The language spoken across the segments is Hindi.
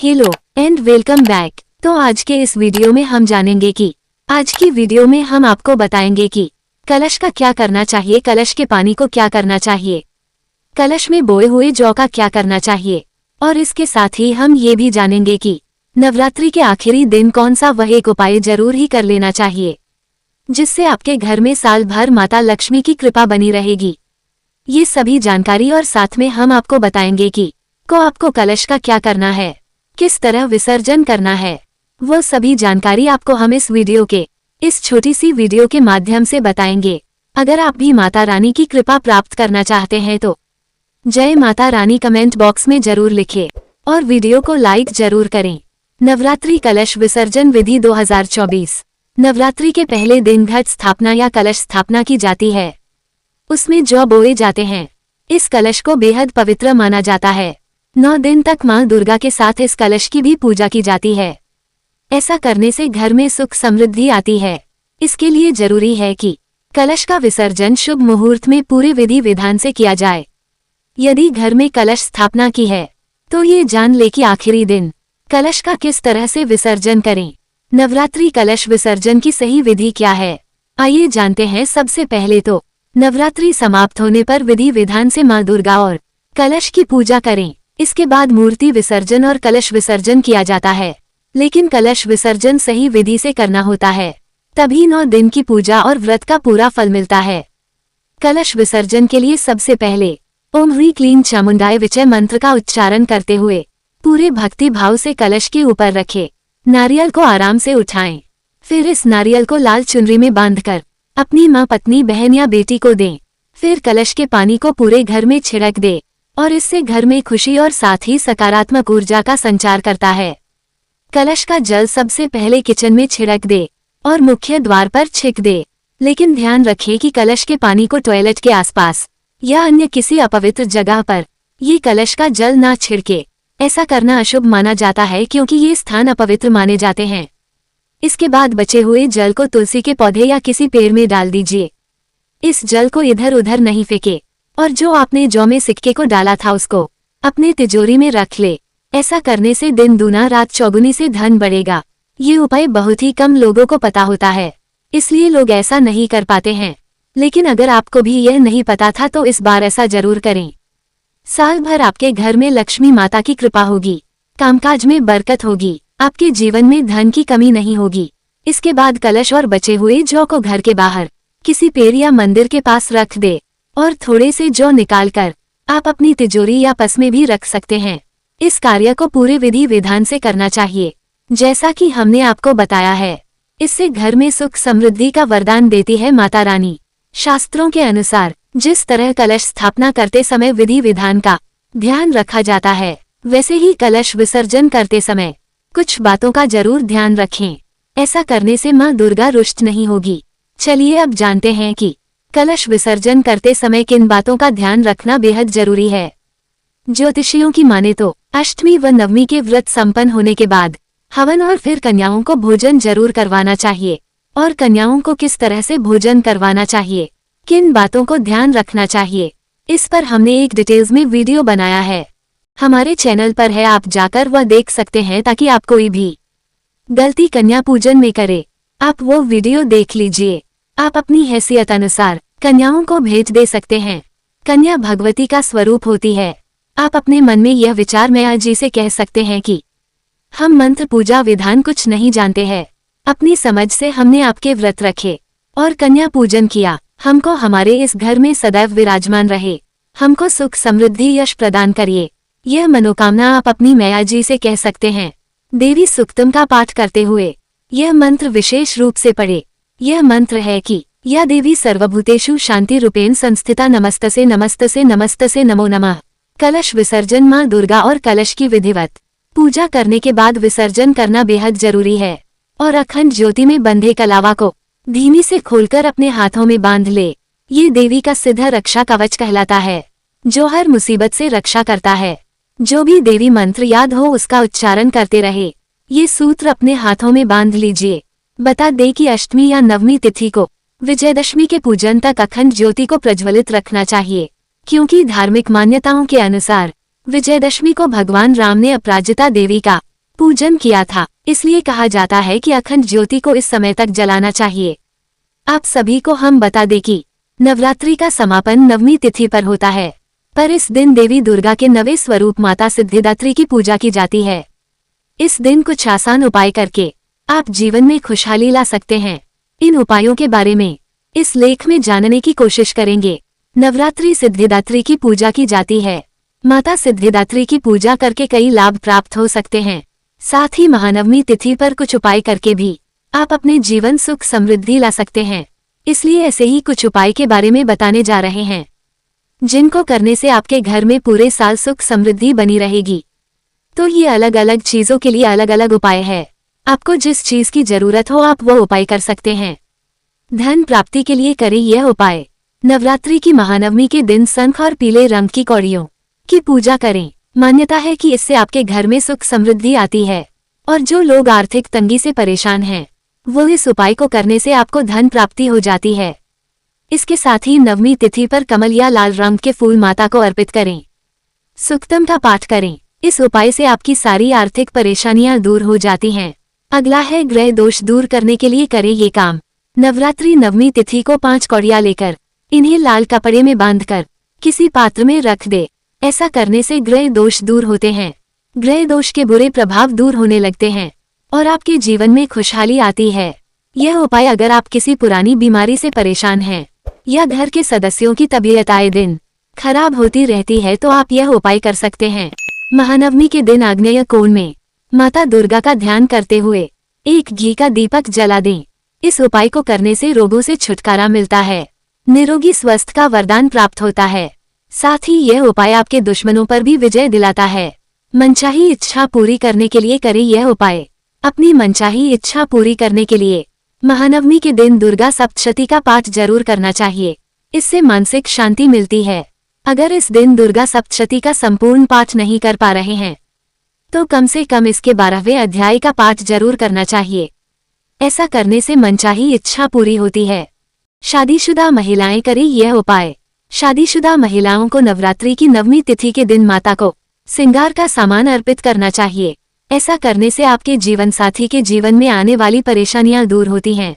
Hello and welcome back. तो आज के इस वीडियो में हम जानेंगे कि आज की वीडियो में हम आपको बताएंगे कि कलश का क्या करना चाहिए, कलश के पानी को क्या करना चाहिए, कलश में बोए हुए जौ का क्या करना चाहिए, और इसके साथ ही हम ये भी जानेंगे कि नवरात्रि के आखिरी दिन कौन सा वह एक उपाय जरूर ही कर लेना चाहिए जिससे आपके घर में साल भर माता लक्ष्मी की कृपा बनी रहेगी। ये सभी जानकारी और साथ में हम आपको बताएंगे कि आपको कलश का क्या करना है, किस तरह विसर्जन करना है, वो सभी जानकारी आपको हम इस वीडियो के इस छोटी सी वीडियो के माध्यम से बताएंगे। अगर आप भी माता रानी की कृपा प्राप्त करना चाहते हैं तो जय माता रानी कमेंट बॉक्स में जरूर लिखें और वीडियो को लाइक जरूर करें। नवरात्रि कलश विसर्जन विधि 2024। नवरात्रि के पहले दिन घट स्थापना या कलश स्थापना की जाती है। उसमें जौ बोए जाते हैं। इस कलश को बेहद पवित्र माना जाता है। 9 दिन तक मां दुर्गा के साथ इस कलश की भी पूजा की जाती है। ऐसा करने से घर में सुख समृद्धि आती है। इसके लिए जरूरी है कि कलश का विसर्जन शुभ मुहूर्त में पूरे विधि विधान से किया जाए। यदि घर में कलश स्थापना की है तो ये जान ले कि आखिरी दिन कलश का किस तरह से विसर्जन करें। नवरात्रि कलश विसर्जन की सही विधि क्या है, आइए जानते हैं। सबसे पहले तो नवरात्रि समाप्त होने पर विधि विधान से मां दुर्गा और कलश की पूजा करें। इसके बाद मूर्ति विसर्जन और कलश विसर्जन किया जाता है, लेकिन कलश विसर्जन सही विधि से करना होता है, तभी 9 दिन की पूजा और व्रत का पूरा फल मिलता है। कलश विसर्जन के लिए सबसे पहले ओम ह्रीं क्लीं चामुंडाय विचय मंत्र का उच्चारण करते हुए पूरे भक्ति भाव से कलश के ऊपर रखे नारियल को आराम से उठाएं। फिर इस नारियल को लाल चुनरी में बांधकर अपनी मां, पत्नी, बहन या बेटी को दें। फिर कलश के पानी को पूरे घर में छिड़क दे और इससे घर में खुशी और साथ ही सकारात्मक ऊर्जा का संचार करता है। कलश का जल सबसे पहले किचन में छिड़क दे और मुख्य द्वार पर छिड़क दे, लेकिन ध्यान रखें कि कलश के पानी को टॉयलेट के आसपास या अन्य किसी अपवित्र जगह पर ये कलश का जल ना छिड़के। ऐसा करना अशुभ माना जाता है क्योंकि ये स्थान अपवित्र माने जाते हैं। इसके बाद बचे हुए जल को तुलसी के पौधे या किसी पेड़ में डाल दीजिए। इस जल को इधर उधर नहीं फेंके और जो आपने जौ में सिक्के को डाला था उसको अपने तिजोरी में रख ले। ऐसा करने से दिन दूना रात चौगुनी से धन बढ़ेगा। ये उपाय बहुत ही कम लोगों को पता होता है, इसलिए लोग ऐसा नहीं कर पाते हैं। लेकिन अगर आपको भी यह नहीं पता था तो इस बार ऐसा जरूर करें। साल भर आपके घर में लक्ष्मी माता की कृपा होगी, कामकाज में बरकत होगी, आपके जीवन में धन की कमी नहीं होगी। इसके बाद कलश और बचे हुए जौ को घर के बाहर किसी पेड़ या मंदिर के पास रख दे और थोड़े से जौ निकालकर आप अपनी तिजोरी या पस में भी रख सकते हैं। इस कार्य को पूरे विधि विधान से करना चाहिए जैसा कि हमने आपको बताया है। इससे घर में सुख समृद्धि का वरदान देती है माता रानी। शास्त्रों के अनुसार जिस तरह कलश स्थापना करते समय विधि विधान का ध्यान रखा जाता है, वैसे ही कलश विसर्जन करते समय कुछ बातों का जरूर ध्यान रखें। ऐसा करने से मां दुर्गा रुष्ट नहीं होगी। चलिए अब जानते हैं कि कलश विसर्जन करते समय किन बातों का ध्यान रखना बेहद जरूरी है। ज्योतिषियों की माने तो अष्टमी व नवमी के व्रत संपन्न होने के बाद हवन और फिर कन्याओं को भोजन जरूर करवाना चाहिए। और कन्याओं को किस तरह से भोजन करवाना चाहिए, किन बातों को ध्यान रखना चाहिए, इस पर हमने एक डिटेल्स में वीडियो बनाया है। हमारे चैनल पर है, आप जाकर वह देख सकते हैं ताकि आप कोई भी गलती कन्या पूजन में करे आप वो वीडियो देख लीजिए। आप अपनी हैसियत अनुसार कन्याओं को भेज दे सकते हैं। कन्या भगवती का स्वरूप होती है। आप अपने मन में यह विचार मैया जी से कह सकते हैं कि हम मंत्र पूजा विधान कुछ नहीं जानते हैं, अपनी समझ से हमने आपके व्रत रखे और कन्या पूजन किया। हमको हमारे इस घर में सदैव विराजमान रहे, हमको सुख समृद्धि यश प्रदान करिए। यह मनोकामना आप अपनी मैया जी से कह सकते हैं। देवी सूक्तम का पाठ करते हुए यह मंत्र विशेष रूप से पढ़े। यह मंत्र है कि या देवी सर्वभूतेषु शांति रूपेण संस्थिता नमस्तसे नमस्तसे नमस्तसे नमो नमः। कलश विसर्जन मां दुर्गा और कलश की विधिवत पूजा करने के बाद विसर्जन करना बेहद जरूरी है। और अखंड ज्योति में बंधे कलावा को धीमी से खोलकर अपने हाथों में बांध ले। ये देवी का सिद्ध रक्षा कवच कहलाता है, जो हर मुसीबत से रक्षा करता है। जो भी देवी मंत्र याद हो उसका उच्चारण करते रहे। ये सूत्र अपने हाथों में बांध लीजिए। बता दे कि अष्टमी या नवमी तिथि को विजयदशमी के पूजन तक अखंड ज्योति को प्रज्वलित रखना चाहिए, क्योंकि धार्मिक मान्यताओं के अनुसार विजयदशमी को भगवान राम ने अपराजिता देवी का पूजन किया था, इसलिए कहा जाता है कि अखंड ज्योति को इस समय तक जलाना चाहिए। आप सभी को हम बता दें कि नवरात्रि का समापन नवमी तिथि पर होता है, पर इस दिन देवी दुर्गा के नवे स्वरूप माता सिद्धिदात्री की पूजा की जाती है। इस दिन कुछ आसान उपाय करके आप जीवन में खुशहाली ला सकते हैं। इन उपायों के बारे में इस लेख में जानने की कोशिश करेंगे। नवरात्रि सिद्धिदात्री की पूजा की जाती है। माता सिद्धिदात्री की पूजा करके कई लाभ प्राप्त हो सकते हैं। साथ ही महानवमी तिथि पर कुछ उपाय करके भी आप अपने जीवन सुख समृद्धि ला सकते हैं। इसलिए ऐसे ही कुछ उपाय के बारे में बताने जा रहे हैं, जिनको करने से आपके घर में पूरे साल सुख समृद्धि बनी रहेगी। तो ये अलग अलग चीजों के लिए अलग अलग उपाय है। आपको जिस चीज की जरूरत हो आप वो उपाय कर सकते हैं। धन प्राप्ति के लिए करें यह उपाय। नवरात्रि की महानवमी के दिन शंख और पीले रंग की कौड़ियों की पूजा करें। मान्यता है कि इससे आपके घर में सुख समृद्धि आती है और जो लोग आर्थिक तंगी से परेशान हैं वो इस उपाय को करने से आपको धन प्राप्ति हो जाती है। इसके साथ ही नवमी तिथि पर कमल या लाल रंग के फूल माता को अर्पित करें। सूक्तम का पाठ करें। इस उपाय से आपकी सारी आर्थिक परेशानियां दूर हो जाती हैं। अगला है ग्रह दोष दूर करने के लिए करें ये काम। नवरात्रि नवमी तिथि को 5 कौड़ियां लेकर इन्हें लाल कपड़े में बांधकर किसी पात्र में रख दे। ऐसा करने से ग्रह दोष दूर होते हैं। ग्रह दोष के बुरे प्रभाव दूर होने लगते हैं और आपके जीवन में खुशहाली आती है। यह उपाय अगर आप किसी पुरानी बीमारी से परेशान हैं या घर के सदस्यों की तबीयत आए दिन खराब होती रहती है तो आप यह उपाय कर सकते हैं। महानवमी के दिन आग्नेय कोण में माता दुर्गा का ध्यान करते हुए एक घी का दीपक जला दें। इस उपाय को करने से रोगों से छुटकारा मिलता है, निरोगी स्वस्थ का वरदान प्राप्त होता है। साथ ही यह उपाय आपके दुश्मनों पर भी विजय दिलाता है। मनचाही इच्छा पूरी करने के लिए करें यह उपाय। अपनी मनचाही इच्छा पूरी करने के लिए महानवमी के दिन दुर्गा सप्तशती का पाठ जरूर करना चाहिए। इससे मानसिक शांति मिलती है। अगर इस दिन दुर्गा सप्तशती का संपूर्ण पाठ नहीं कर पा रहे हैं तो कम से कम इसके 12वें अध्याय का पाठ जरूर करना चाहिए। ऐसा करने से मनचाही इच्छा पूरी होती है। शादीशुदा महिलाएं करें यह उपाय। शादीशुदा महिलाओं को नवरात्रि की नवमी तिथि के दिन माता को श्रृंगार का सामान अर्पित करना चाहिए। ऐसा करने से आपके जीवन साथी के जीवन में आने वाली परेशानियां दूर होती हैं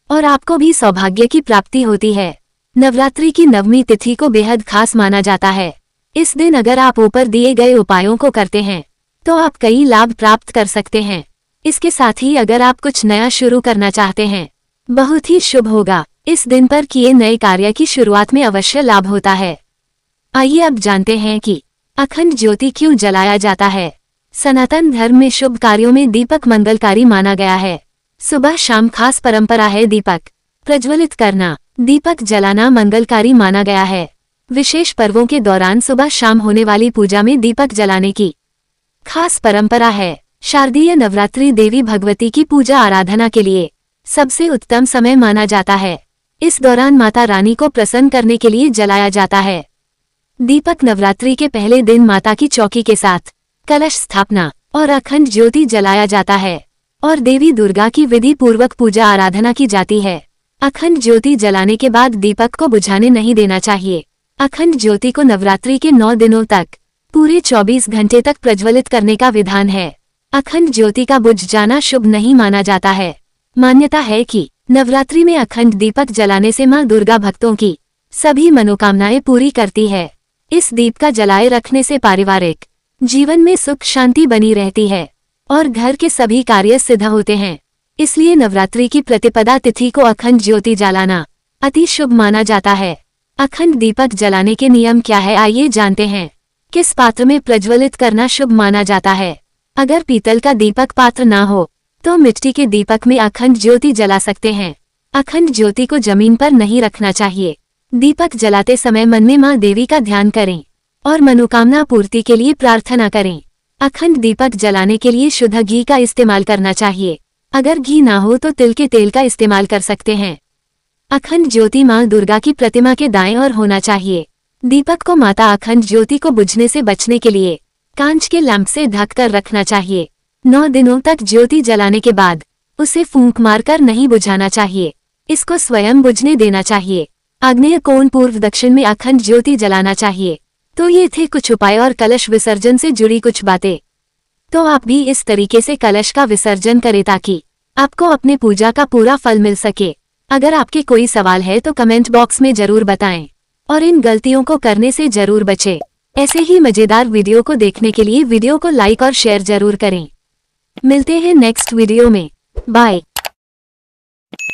और आपको भी सौभाग्य की प्राप्ति होती है। नवरात्रि की नवमी तिथि को बेहद खास माना जाता है। इस दिन अगर आप ऊपर दिए गए उपायों को करते हैं तो आप कई लाभ प्राप्त कर सकते हैं। इसके साथ ही अगर आप कुछ नया शुरू करना चाहते हैं बहुत ही शुभ होगा। इस दिन पर किए नए कार्य की शुरुआत में अवश्य लाभ होता है। आइए अब जानते हैं कि अखंड ज्योति क्यों जलाया जाता है। सनातन धर्म में शुभ कार्यों में दीपक मंगलकारी माना गया है। सुबह शाम खास परंपरा है दीपक प्रज्वलित करना। दीपक जलाना मंगलकारी माना गया है। विशेष पर्वों के दौरान सुबह शाम होने वाली पूजा में दीपक जलाने की खास परंपरा है। शारदीय नवरात्रि देवी भगवती की पूजा आराधना के लिए सबसे उत्तम समय माना जाता है। इस दौरान माता रानी को प्रसन्न करने के लिए जलाया जाता है। दीपक नवरात्रि के पहले दिन माता की चौकी के साथ कलश स्थापना और अखंड ज्योति जलाया जाता है और देवी दुर्गा की विधि पूर्वक पूजा आराधना की जाती है। अखंड ज्योति जलाने के बाद दीपक को बुझाने नहीं देना चाहिए। अखंड ज्योति को नवरात्रि के 9 दिनों तक पूरे 24 घंटे तक प्रज्वलित करने का विधान है। अखंड ज्योति का बुझ जाना शुभ नहीं माना जाता है। मान्यता है कि नवरात्रि में अखंड दीपक जलाने से मां दुर्गा भक्तों की सभी मनोकामनाएं पूरी करती है। इस दीप का जलाए रखने से पारिवारिक जीवन में सुख शांति बनी रहती है और घर के सभी कार्य सिद्ध होते हैं। इसलिए नवरात्रि की प्रतिपदा तिथि को अखंड ज्योति जलाना अति शुभ माना जाता है। अखंड दीपक जलाने के नियम क्या है आइए जानते हैं। किस पात्र में प्रज्वलित करना शुभ माना जाता है। अगर पीतल का दीपक पात्र ना हो तो मिट्टी के दीपक में अखंड ज्योति जला सकते हैं। अखंड ज्योति को जमीन पर नहीं रखना चाहिए। दीपक जलाते समय मन में मां देवी का ध्यान करें और मनोकामना पूर्ति के लिए प्रार्थना करें। अखंड दीपक जलाने के लिए शुद्ध घी का इस्तेमाल करना चाहिए। अगर घी ना हो तो तिल के तेल का इस्तेमाल कर सकते हैं। अखंड ज्योति मां दुर्गा की प्रतिमा के दाएं ओर होना चाहिए। दीपक को माता अखंड ज्योति को बुझने से बचने के लिए कांच के लैंप से ढक कर रखना चाहिए। 9 दिनों तक ज्योति जलाने के बाद उसे फूंक मारकर नहीं बुझाना चाहिए। इसको स्वयं बुझने देना चाहिए। आग्नेय कोण पूर्व दक्षिण में अखंड ज्योति जलाना चाहिए। तो ये थे कुछ उपाय और कलश विसर्जन से जुड़ी कुछ बातें। तो आप भी इस तरीके से कलश का विसर्जन करें ताकि आपको अपने पूजा का पूरा फल मिल सके। अगर आपके कोई सवाल है तो कमेंट बॉक्स में जरूर बताएं और इन गलतियों को करने से जरूर बचें। ऐसे ही मजेदार वीडियो को देखने के लिए वीडियो को लाइक और शेयर जरूर करें। मिलते हैं नेक्स्ट वीडियो में। बाय।